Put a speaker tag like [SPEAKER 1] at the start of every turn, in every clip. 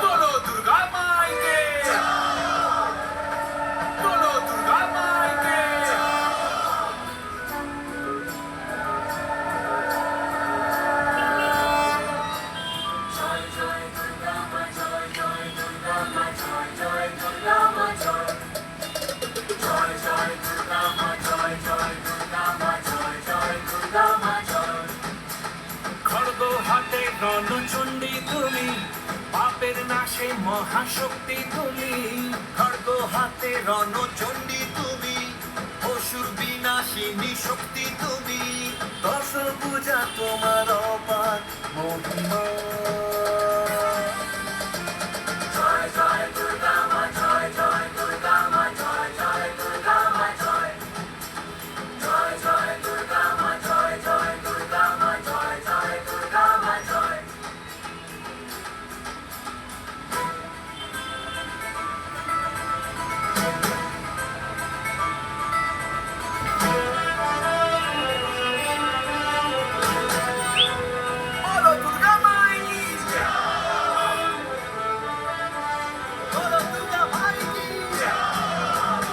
[SPEAKER 1] बोलो दुर्गा माई के, बोलो दुर्गा माई के।
[SPEAKER 2] জয় জয় দুর্গা মা জয় জয় দুর্গা মা জয় জয় দুর্গা মা জয় জয় জয় দুর্গা মা জয় জয় দুর্গা মা জয় জয় দুর্গা মা জয়
[SPEAKER 1] খড়গ হাতে রণচণ্ডী তুমি, পাপের নাশে মহাশক্তি তুমি।
[SPEAKER 3] খড়গ হাতে রণচণ্ডী তুমি, অসুর বিনাশিনী শক্তি তুমি। দশ পূজা তোমার অপার মহিমা।
[SPEAKER 2] জয় জয় দুর্গা মা জয় জয় দুর্গা মা জয় জয় দুর্গা মা জয় জয় জয় দুর্গা মা জয় জয় দুর্গা মা জয় জয় দুর্গা মা জয়
[SPEAKER 3] বলো দুর্গা মাই কি জয়। বলো দুর্গা মাই কি জয়।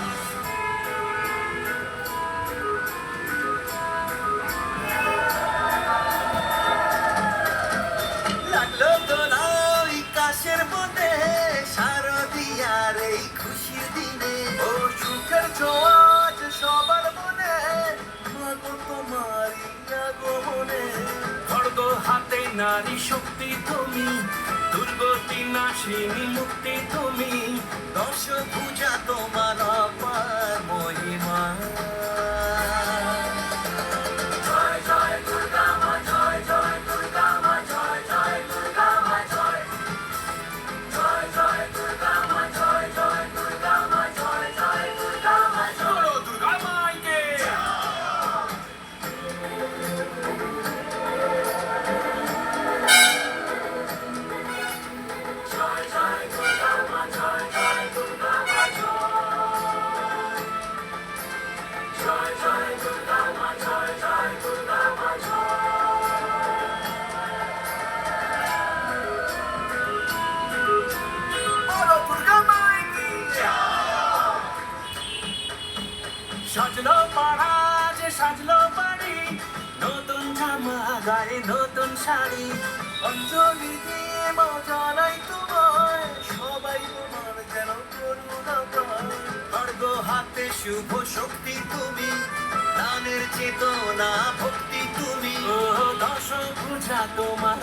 [SPEAKER 3] লাগলো দোলা ওই কাশের বনে, শারদিয়ার এই খুশির দিনে। ও সুখের ছোঁয়াজ সবার মনে, মাগো তোমারই আগমনে।
[SPEAKER 1] খড়গ হাতে নারী শক্তি তুমি, দুর্গতি নাশিনী মুক্তি তুমি।
[SPEAKER 3] দশ পূজা তোমার অপার মহিমা।
[SPEAKER 2] জয় জয় দুর্গা মা জয় জয় দুর্গা মা জয় জয় দুর্গা মা জয় জয় জয় দুর্গা মা জয় জয় দুর্গা মা জয় জয় দুর্গা মা জয়
[SPEAKER 1] बोलो दुर्गा माई के।
[SPEAKER 2] জয় জয় দুর্গা মা জয় জয় দুর্গা মা জয় জয় দুর্গা মা জয় জয় দুর্গা মা
[SPEAKER 3] বলো দুর্গা মাই কি জয়।
[SPEAKER 1] সাজলো পাড়া যে সাজলো বাড়ি, নতুন জামা গায়ে নতুন শাড়ি।
[SPEAKER 3] অঞ্জলি দিয়ে মা জানাই তোমায়, সবাই তোমার যেন করুণা পায়। খড়গ হাতে শুভ শক্তি তুমি, দানের চেতনা ভক্তি তুমি।
[SPEAKER 1] ও দশ পূজা তোমার